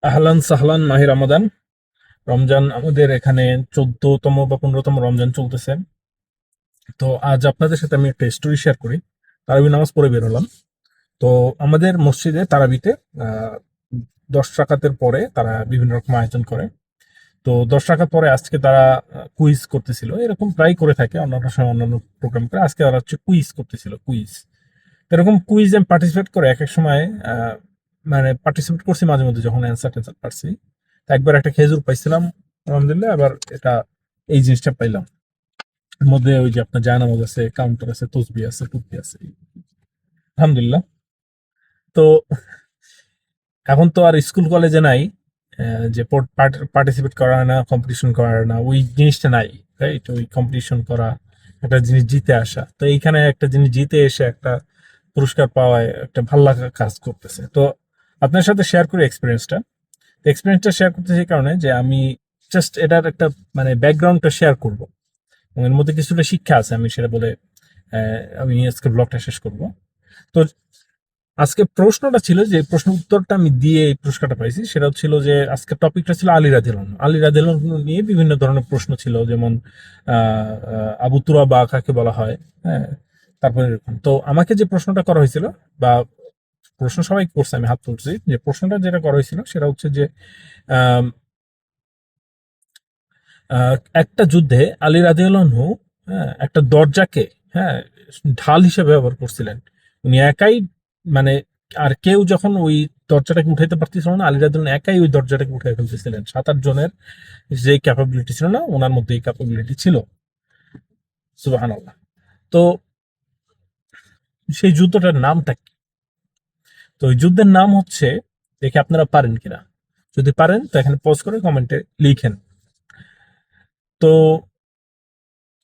আহলান সাহলান মাহি রমাদান। রমজান আমাদের এখানে 14তম বা 15তম রমজান চলতেছে। তো আজ আপনাদের সাথে আমি একটা স্টোরি শেয়ার করি। তারাবি নামাজ পড়ে বের হলাম। তো আমাদের মসজিদে তারাবিতে আহ 10 রাকাতের পরে তারা বিভিন্ন রকম আয়োজন করে। তো 10 রাকাত পরে আজকে তারা কুইজ করতেছিল, এরকম প্রায় করে থাকে অন্যান্য সময় অন্যান্য প্রোগ্রাম করে। আজকে তারা হচ্ছে কুইজ করতেছিল, কুইজ। এরকম কুইজ আমি পার্টিসিপেট করে এক এক সময় মানে পার্টিসিপেট করছি মাঝে মধ্যে, যখন অ্যান্সার ট্যান্সার পারছি। তো একবার একটা খেজুর পাইছিলাম, আলহামদুলিল্লাহ। আবার এটা এই জিনিসটা পাইলাম। এর মধ্যে ওই যে আপনার জায়নামাজ আছে, কাউন্টার আছে, তসবি আছে, টুপি আছে, আলহামদুলিল্লাহ। তো এখন তো আর স্কুল কলেজে নাই যে পার্টিসিপেট করা হয় না, কম্পিটিশন করা হয় না, ওই জিনিসটা নাই। রাইট, ওই কম্পিটিশন করা, একটা জিনিস জিতে আসা। তো এইখানে একটা জিনিস জিতে এসে একটা পুরস্কার পাওয়ায় একটা ভালো লাগা কাজ করতেছে। তো আপনার সাথে শেয়ার করি এক্সপিরিয়েন্সটা। এক্সপিরিয়েন্সটা শেয়ার করতেছি এই কারণে যে আমি জাস্ট এটার একটা মানে ব্যাকগ্রাউন্ডটা শেয়ার করব, এবং এর মধ্যে কিছুটা শিক্ষা আছে, আমি সেটা বলে আমি আজকে ব্লগটা শেষ করব। তো আজকে প্রশ্নটা ছিল, যে প্রশ্ন উত্তরটা আমি দিয়ে এই পুরস্কারটা পাইছি, সেটা ছিল যে আজকে টপিকটা ছিল আলী রাদিয়াল্লাহু আনহু। আলী রাদিয়াল্লাহু আনহু নিয়ে বিভিন্ন ধরনের প্রশ্ন ছিল, যেমন আবু তুরাবা কাকে বলা হয়। হ্যাঁ, তারপরে এরকম। তো আমাকে যে প্রশ্নটা করা হয়েছিল, বা প্রশ্ন সবাই করছে, আমি হাত তুলছি, যে প্রশ্নটা যেটা করা হয়েছিল সেটা হচ্ছে যে আম, একটা যুদ্ধে আলী রাদিয়াল্লাহু আনহু, হ্যাঁ, একটা দরজাকে, হ্যাঁ, ঢাল হিসেবে ব্যবহার করছিলেন। উনি একাই, মানে আর কেউ যখন ওই দরজাটাকে উঠাইতে পারতেছিল না, আলী রাদিয়াল্লাহু আনহু একাই ওই দরজাটাকে উঠাই ফেলতেছিলেন। 7-8 জনের যে ক্যাপাবিলিটি ছিল না, ওনার মধ্যে এই ক্যাপাবিলিটি ছিল। সুবহানাল্লাহ। তো সেই যুদ্ধটার নামটা কি? তো ওই যুদ্ধের নাম হচ্ছে, দেখে আপনারা পারেন কিনা। যদি পারেন তো এখানে পজ করে কমেন্টে লিখেন। তো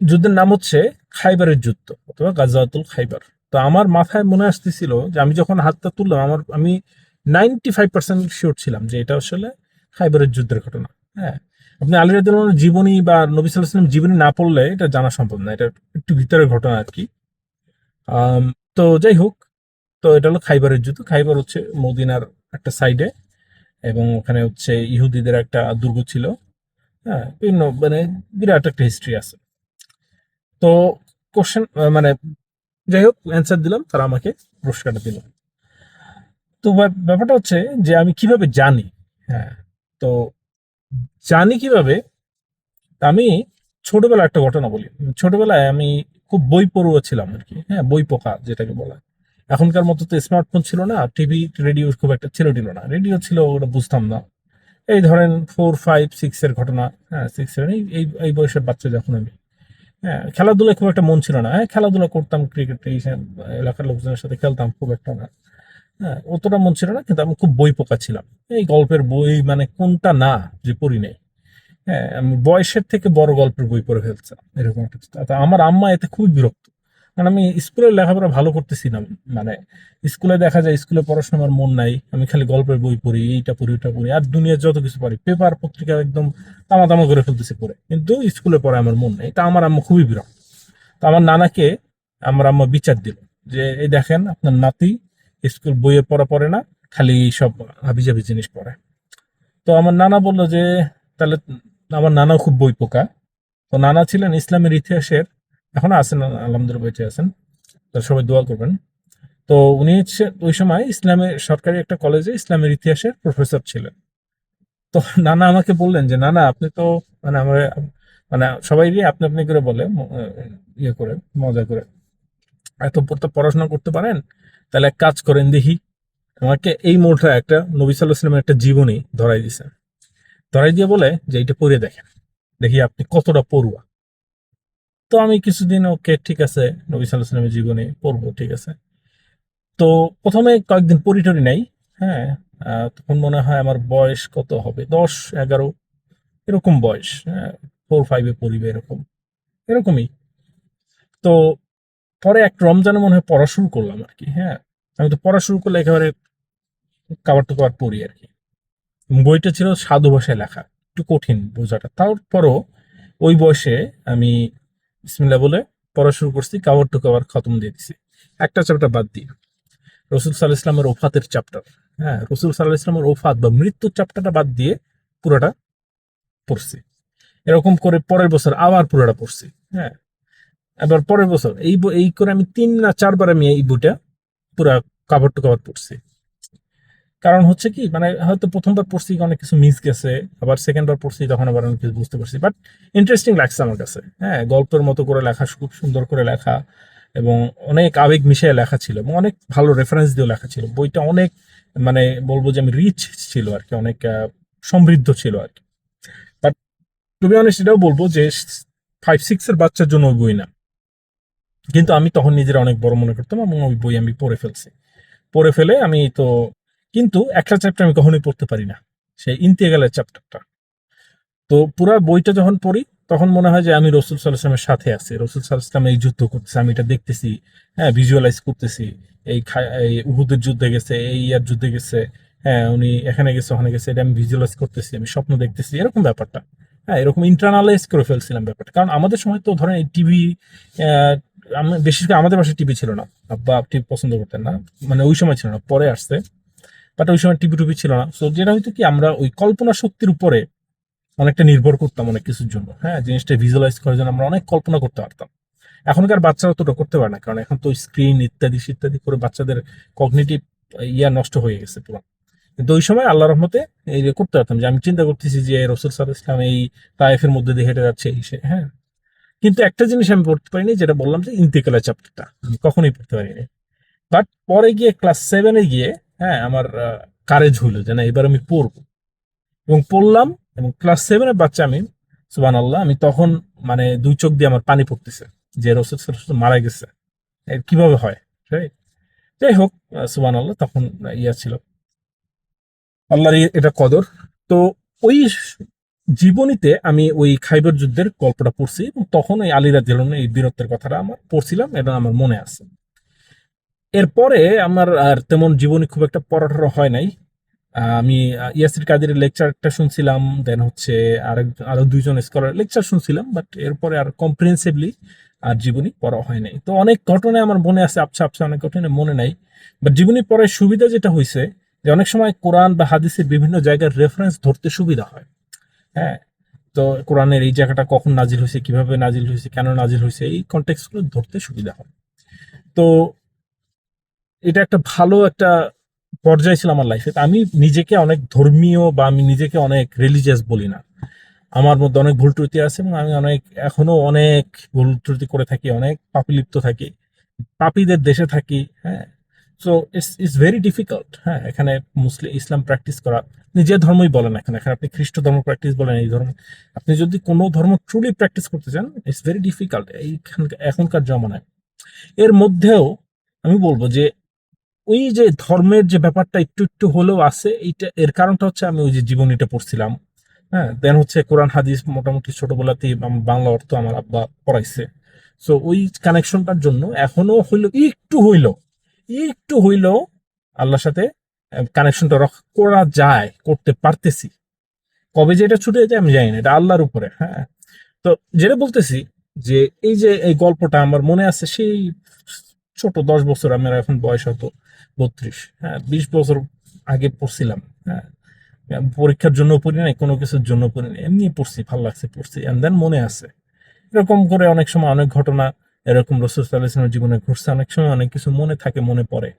যুদ্ধের নাম হচ্ছে খাইবারের যুদ্ধ, অথবা গাজওয়াতুল খাইবার। তো আমার মাথায় মনে আসতেছিল যে আমি যখন হাতটা তুললাম, আমি 95% শিওর ছিলাম যে এটা আসলে খাইবারের যুদ্ধের ঘটনা। হ্যাঁ, আপনি আলী রাদিয়াল্লাহু আনহুর জীবনী বা নবী সাল্লাল্লাহু আলাইহি ওয়াসাল্লাম জীবনী না পড়লে এটা জানা সম্ভব না। এটা একটু ভিতরের ঘটনা আর কি। আম, তো যাই হোক, তো এটা হলো খাইবারের যুদ্ধ। খাইবার হচ্ছে মদিনার একটা সাইডে, এবং ওখানে হচ্ছে ইহুদিদের একটা দুর্গ ছিল। হ্যাঁ, বিভিন্ন মানে বিরাট একটা হিস্ট্রি আছে। তো কোশ্চেন মানে যাই হোক, অ্যান্সার দিলাম, তারা আমাকে পুরস্কারটা দিল। তো ব্যাপারটা হচ্ছে যে আমি কিভাবে জানি। হ্যাঁ, তো জানি কিভাবে, আমি ছোটবেলায় একটা ঘটনা বলি। ছোটবেলায় আমি খুব বই পড়ুয়া ছিলাম আর কি। হ্যাঁ, বই পোকা যেটাকে বলা। এখনকার মতো তো স্মার্টফোন ছিল না, টিভি রেডিও খুব একটা ছিল না। রেডিও ছিল, ওটা বুঝতাম না। এই ধরেন 4, 5, 6 এর ঘটনা। হ্যাঁ, 6, 7, এই এই এই বয়সের বাচ্চা যখন আমি। হ্যাঁ, খেলাধুলায় খুব একটা মন ছিল না। হ্যাঁ, খেলাধুলা করতাম, ক্রিকেট এই সব এলাকার লোকজনের সাথে খেলতাম, খুব একটা না। হ্যাঁ, অতটা মন ছিল না, কিন্তু আমি খুব বই পোকা ছিলাম। এই গল্পের বই মানে কোনটা না যে পড়ি নাই। হ্যাঁ, আমি বয়সের থেকে বড় গল্পের বই পড়ে ফেলছিলাম, এরকম একটা কিছু। তা আমার আম্মা এতে খুবই বিরক্ত, কারণ আমি স্কুলের লেখাপড়া ভালো করতেছি না। মানে স্কুলে দেখা যায় স্কুলে পড়াশোনা আমার মন নাই, আমি খালি গল্পের বই পড়ি, এইটা পড়ি ওইটা পড়ি, আর দুনিয়ার যত কিছু পড়ি, পেপার পত্রিকা একদম তামা তামা করে ফেলতেছি পড়ে, কিন্তু স্কুলে পড়ে আমার মন নেই। এটা আমার আম্মা খুবই বিরক্ত। তো আমার নানাকে আমার আম্মা বিচার দিল, যে এই দেখেন আপনার নাতি স্কুল বইয়ে পড়া পড়ে না, খালি সব হাবিজাবি জিনিস পড়ে। তো আমার নানা বললো যে তাহলে, আমার নানাও খুব বই পোকা। তো নানা ছিলেন ইসলামের ইতিহাসের, এখনো আছেন আলহামদুলিল্লাহ, বেঁচে আছেন। তো সবাই দোয়া করবেন। তো উনি হচ্ছে ওই সময় ইসলামের সরকারি একটা কলেজে ইসলামের ইতিহাসের প্রফেসর ছিলেন। তো নানা আমাকে বললেন যে নানা আপনি তো, মানে আমরা, মানে সবাই আপনি আপনি করে বলে ইয়ে করে, মজা করে, এত তো পড়াশোনা করতে পারেন, তাহলে এক কাজ করেন দেখি। আমাকে এই মোড়টা একটা নবী সাল্লাল্লাহু আলাইহি ওয়াসাল্লামের একটা জীবনী ধরাই দিছে। ধরাই দিয়ে বলে যে এইটা পড়ে দেখেন, দেখি আপনি কতটা পড়ুয়া। তো আমি কিছুদিন, ওকে ঠিক আছে, নবী সাল্লাল্লাহু আলাইহি ওয়াসাল্লামের জীবনী পড়বো, ঠিক আছে। তো প্রথমে কয়েকদিন পড়ি টরি নাই। হ্যাঁ, তখন মনে হয় আমার বয়স কত হবে, 10, 11 এরকম বয়স। হ্যাঁ, 4, 5-এ পড়িবে এরকম, এরকমই। তো পরে এক রমজানে মনে হয় পড়া শুরু করলাম আর কি। হ্যাঁ, আমি তো পড়া শুরু করলে একেবারে কাবার টু কাবার পড়ি আর কি। বইটা ছিল সাধু ভাষায় লেখা, একটু কঠিন বোঝাটা, তারপরও ওই বয়সে আমি বিসমিল্লাহ বলে পড়া শুরু করছি, কাবার টু কাবার খতম দিয়ে দিছি, একটা চ্যাপ্টার বাদ দিয়ে। রসুল সাল্লাহ ইসলামের ওফাতের চ্যাপ্টার, হ্যাঁ, রসুল সাল্লাহ ইসলামের ওফাত বা মৃত্যুর চ্যাপ্টারটা বাদ দিয়ে পুরোটা পড়ছি। এরকম করে পরের বছর আবার পুরোটা পড়ছি। হ্যাঁ, এবার পরের বছর এই করে আমি 3 না 4 বার আমি এই বইটা পুরা কভার টু কভার পড়ছি। কারণ হচ্ছে কি, মানে হয়তো প্রথমবার পড়ছি অনেক কিছু মিস গেছে, আবার সেকেন্ড বার পড়ছি তখন আবার অনেক কিছু বুঝতে পারছি, বাট ইন্টারেস্টিং লাগছে আমার কাছে। হ্যাঁ, গল্পের মতো করে লেখা, খুব সুন্দর করে লেখা, এবং অনেক আবেগ মিশিয়ে লেখা ছিল, এবং অনেক ভালো রেফারেন্স দিয়ে লেখা ছিল বইটা। অনেক মানে বলবো যে আমি রিচ ছিল আর কি, অনেক সমৃদ্ধ ছিল আর কি। বাট টু বি অনেস্ট, এটাও বলবো যে 5-6 এর বাচ্চার জন্য ওই বই না। কিন্তু আমি তখন নিজের অনেক বড় মনে করতাম, এবং ওই বই আমি পড়ে ফেলছি। পড়ে ফেলে আমি তো, কিন্তু একটা চ্যাপ্টার আমি কখনোই পড়তে পারি না, সেই ইন্তেকালের চ্যাপ্টারটা। তো পুরা বইটা যখন পড়ি তখন মনে হয় যে আমি রসুল সাল্লাহ ইসলামের সাথে আছি, রসুল সাল্লাহ ইসলাম এই যুদ্ধ করতেছে, আমি এটা দেখতেছি, হ্যাঁ, ভিজুয়ালাইজ করতেছি। এই উহুদের যুদ্ধে গেছে, এই ইয়ার যুদ্ধে গেছে, হ্যাঁ, উনি এখানে গেছে ওখানে গেছে, এটা আমি ভিজুয়ালাইজ করতেছি, আমি স্বপ্ন দেখতেছি, এরকম ব্যাপারটা। হ্যাঁ, এরকম ইন্টারনালাইজ করে ফেলছিলাম ব্যাপারটা। কারণ আমাদের সময় তো ধরেন এই টিভি, বিশেষ করে আমাদের বাসায় টিভি ছিল না, আব্বা টিভি পছন্দ করতেন না, মানে ওই সময় ছিল না, পরে আসছে। বাট ওই সময় টিভি টুভি ছিল না, সো যেটা হয়তো কি আমরা ওই কল্পনা শক্তির উপরে অনেকটা নির্ভর করতাম অনেক কিছুর জন্য। হ্যাঁ, জিনিসটা ভিজুয়ালাইজ করার জন্য আমরা অনেক কল্পনা করতে পারতাম। এখনকার বাচ্চারা তো ওটা করতে পারে না, কারণ এখন তো স্ক্রিন ইত্যাদি ইত্যাদি করে বাচ্চাদের কগনিটিভ ইয়া নষ্ট হয়ে গেছে পুরো। কিন্তু ওই সময় আল্লাহ রহমতে এই যে করতে পারতাম, যে আমি চিন্তা করতেছি যে রসুল সাল্লাহ ইসলাম এই তায়েফের মধ্যে দিয়ে হেঁটে যাচ্ছে এই সে। হ্যাঁ, কিন্তু একটা জিনিস আমি পড়তে পারিনি, যেটা বললাম যে ইন্তেকালের চ্যাপ্টারটা আমি কখনোই পড়তে পারিনি। বাট পরে গিয়ে ক্লাস 7-এ গিয়ে, হ্যাঁ, আমার কারেজ হইলো যে না, এবার আমি পড়বো, এবং পড়লাম। এবং ক্লাস 7-এর বাচ্চা আমি, সুবহানাল্লাহ, আমি তখন মানে 2 চোখ দিয়ে আমার পানি পড়তেছে যে রসুল সাল্লাল্লাহু আলাইহি ওয়াসাল্লাম মারা গেছে, এর কিভাবে হয়, রাইট? যাই হোক, সুবহানাল্লাহ, তখন ইয়া ছিল, আল্লাহর এটা কদর। তো ওই জীবনীতে আমি ওই খাইবার যুদ্ধের গল্পটা পড়ছি, এবং তখন ওই আলী রাদিয়াল্লাহু আনহু এই বীরত্বের কথাটা আমার পড়ছিলাম, এটা আমার মনে আছে। এরপরে আমার আর তেমন জীবনী খুব একটা পড়াটা হয় নাই। আমি ইয়াসির কাদেরের লেকচারটা শুনছিলাম, দেন হচ্ছে আরো 2জন স্কলার লেকচার শুনছিলাম, বাট এরপরে আর কম্প্রিহেন্সিভলি আর জীবনী পড়া হয় নাই। তো অনেক ঘটনায় আমার মনে আছে, আবছা আবছা অনেক ঘটনায় মনে নাই। বাট জীবনী পড়ার সুবিধা যেটা হয়েছে, যে অনেক সময় কোরআন বা হাদিসের বিভিন্ন জায়গার রেফারেন্স ধরতে সুবিধা হয়। হ্যাঁ, তো কোরআনের এই জায়গাটা কখন নাজিল হয়েছে, কিভাবে নাজিল হয়েছে, কেন নাজিল হয়েছে, এই কনটেক্সটগুলো ধরতে সুবিধা হয়। তো এটা একটা ভালো একটা পর্যায়ে ছিল আমার লাইফে। আমি নিজেকে অনেক ধর্মীয় বা আমি নিজেকে অনেক রিলিজিয়াস বলি না। আমার মধ্যে অনেক ভুল ত্রুটি আছে, এবং আমি এখনো অনেক ভুল ত্রুটি করে থাকি, অনেক পাপে লিপ্ত থাকি, পাপীদের দেশে থাকি। হ্যাঁ, সো ইটস ভেরি ডিফিকাল্ট। হ্যাঁ, এখানে ইসলাম প্র্যাকটিস করা, আপনি যে ধর্মই বলেন, এখানে এখানে আপনি খ্রিস্ট ধর্ম প্র্যাকটিস বলেন, এই ধর্ম, আপনি যদি কোনো ধর্ম ট্রুলি প্র্যাকটিস করতে চান, ইটস ভেরি ডিফিকাল্ট এখনকার জমানায়। এর মধ্যেও আমি বলবো যে ওই যে ধর্মের যে ব্যাপারটা একটু একটু হলেও আছে, এইটা এর কারণটা হচ্ছে আমি ওই যে জীবনীটা পড়ছিলাম। হ্যাঁ, দেন হচ্ছে কোরআন হাদিস মোটামুটি ছোটবেলাতেই বাংলা অর্থ আমার আব্বা পড়াইছে। সো ওই কানেকশনটার জন্য এখনো হইলো, একটু হইলো আল্লাহর সাথে কানেকশনটা করা যায়, করতে পারতেছি। কবে যে এটা ছুটে যায় আমি জানি না, এটা আল্লাহর উপরে। হ্যাঁ, তো যেটা বলতেছি, যে এই যে এই গল্পটা আমার মনে আছে সেই ছোট 10 বছর, আমার এখন বয়স হয়তো 32। হ্যাঁ, 20 বছর আগে পড়ছিলাম। হ্যাঁ, পরীক্ষার জন্য পড়ি নাই, কোনো কিছুর জন্য পড়ি নাই, এমনি পড়ছি, ভালো লাগছে পড়ছি, এন্ড দেন মনে আছে। এরকম করে অনেক সময় অনেক ঘটনা এরকম রাসূল সাল্লাল্লাহু আলাইহি ওয়াসাল্লামের জীবনে ঘটছে, অনেক সময় অনেক কিছু মনে থাকে, মনে পড়ে।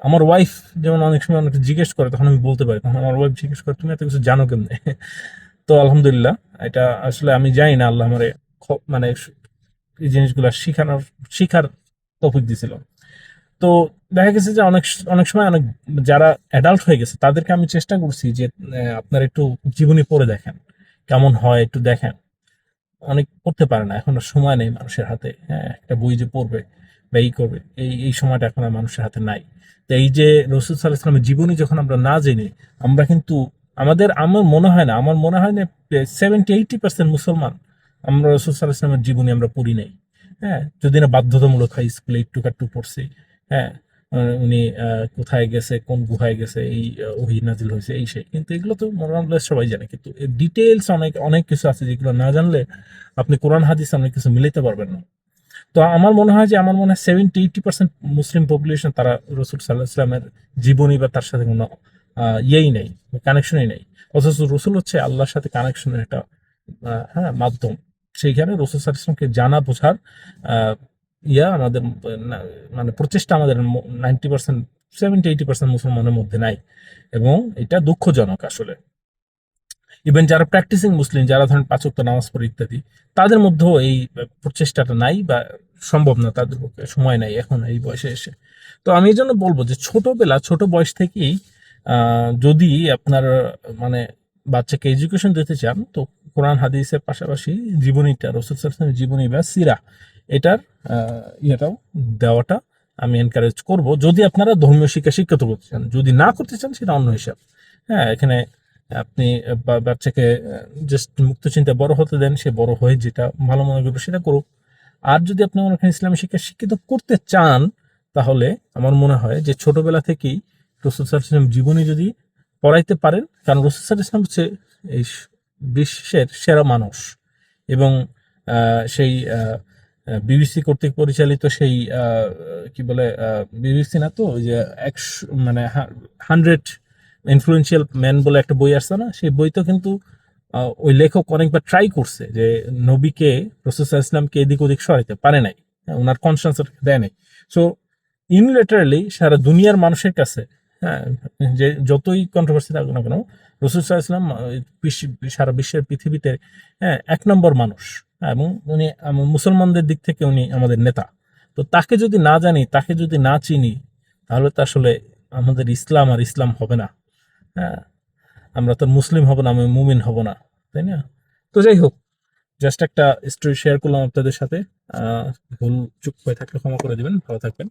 আমার ওয়াইফ যেমন অনেক সময় অনেক জিজ্ঞেস করে, তখন আমি বলতে পারি, তখন আমার ওয়াইফ জিজ্ঞেস করে তুমি এত কিছু জানো কেমনে? তো আলহামদুলিল্লাহ, এটা আসলে আমি জানি না, আল্লাহ আমারে মানে এই জিনিসগুলো শিখার তৌফিক দিছিল। তো দেখা গেছে যে অনেক অনেক সময় অনেক যারা অ্যাডাল্ট হয়ে গেছে তাদেরকে আমি চেষ্টা করছি যে আপনার একটু জীবনী পড়ে দেখেন, কেমন হয় একটু দেখেন। অনেক পড়তে পারে না, এখন আর সময় নেই মানুষের হাতে। হ্যাঁ, একটা বই যে পড়বে বা এই করবে, এই সময়টা এখন আর মানুষের হাতে নাই। তো এই যে রসুল সাল্লাহ ইসলামের জীবনী যখন আমরা না জেনে, আমরা কিন্তু আমার মনে হয় না 70-80% মুসলমান আমরা রসুল সাল্লাহ ইসলামের জীবনী আমরা পড়ি নাই। হ্যাঁ, যদি না বাধ্যতামূলক হয়, স্কুলে একটু একটু পড়ছি। হ্যাঁ, উনি কোথায় গেছে, কোন গুহায় গেছে, এই ওহী নাজিল হয়েছে, এই সেই, কিন্তু এগুলো তো মোটামুটি সবাই জানে। কিন্তু ডিটেলস অনেক অনেক কিছু আছে যেগুলো না জানলে আপনি কোরআন হাদিস অনেক কিছু মিলাইতে পারবেন না। তো আমার মনে হয় যে, আমার মনে হয় 70-80% মুসলিম পপুলেশন তারা রসুল সাল্লাহ ইসলামের জীবনী বা তার সাথে কোনো ইয়েই নেই, কানেকশনই নেই। অথচ রসুল হচ্ছে আল্লাহর সাথে কানেকশনের একটা হ্যাঁ মাধ্যম। সেইখানে রসুল সাল্লাহ ইসলামকে জানা বোঝার আহ, আমাদের মানে প্রচেষ্টা আমাদের 90%, 70-80% মুসলমানের মধ্যে নাই, এবং এটা দুঃখজনক আসলে। ইভেন যারা প্র্যাকটিসিং মুসলিম, যারা ধরেন 5 ওয়াক্ত নামাজ পড়ে ইত্যাদি, তাদের মধ্যেও এই প্রচেষ্টাটা নাই, বা সম্ভব না, তাদের পক্ষে সময় নাই এখন এই বয়সে এসে। তো আমি এই জন্য বলবো যে ছোট বয়স থেকেই যদি আপনার মানে বাচ্চাকে এডুকেশন দিতে চান, তো কোরআন হাদিসের পাশাপাশি জীবনীটা, রসুল সাল্লাল্লাহু আলাইহি ওয়াসাল্লামের জীবনী বা সিরা, এটার ইয়েটাও দেওয়াটা আমি এনকারেজ করব, যদি আপনারা ধর্মীয় শিক্ষা শিক্ষিত করতে চান। যদি না করতে চান, সেটা অন্য হিসাব। হ্যাঁ, এখানে আপনি বাচ্চাকে জাস্ট মুক্ত চিন্তায় বড় হতে দেন, সে বড় হয়ে যেটা ভালো মনে করবে সেটা করুক। আর যদি আপনি মনে করেন ইসলামী শিক্ষা শিক্ষিত করতে চান, তাহলে আমার মনে হয় যে ছোটবেলা থেকেই রসুল সাল্লাল্লাহু আলাইহি ওয়াসাল্লাম জীবনী যদি পড়াইতে পারেন, কারণ রসুল সাল্লাল্লাহু আলাইহি ওয়াসাল্লাম হচ্ছে এই বিশ্বের সেরা মানুষ, এবং সেই বিবিসি কর্তৃক পরিচালিত সেই কি বলে, বিবিসি না তো, ওই যে 100 ইনফ্লুয়েন্সিয়াল ম্যান বলে একটা বই আসছে না, সেই বই তো কিন্তু ওই লেখক অনেকবার ট্রাই করছে যে নবীকে, রাসূল সাল্লাল্লাহু আলাইহি ওয়াসাল্লামকে এদিক ওদিক সরাইতে পারে নাই, ওনার কনসান্স দেয় নাই। সো ইউনিলেটারালি সারা দুনিয়ার মানুষের কাছে, হ্যাঁ, যে যতই কন্ট্রোভার্সি থাকুক না কেন, রাসূল সাল্লাল্লাহু আলাইহি ওয়াসাল্লাম সারা বিশ্বের পৃথিবীতে, হ্যাঁ, 1 নম্বর মানুষ। হ্যাঁ, এবং উনি মুসলমানদের দিক থেকে উনি আমাদের নেতা। তো তাকে যদি না জানি, তাকে যদি না চিনি, তাহলে তো আসলে আমাদের ইসলাম আর ইসলাম হবে না। হ্যাঁ, আমরা তো মুসলিম হব না, আমি মুমিন হব না, তাই না? তো যাই হোক, জাস্ট একটা স্টোরি শেয়ার করলাম আপনাদের সাথে। ভুল চুক হয়ে থাকলে ক্ষমা করে দিবেন। ভালো থাকবেন।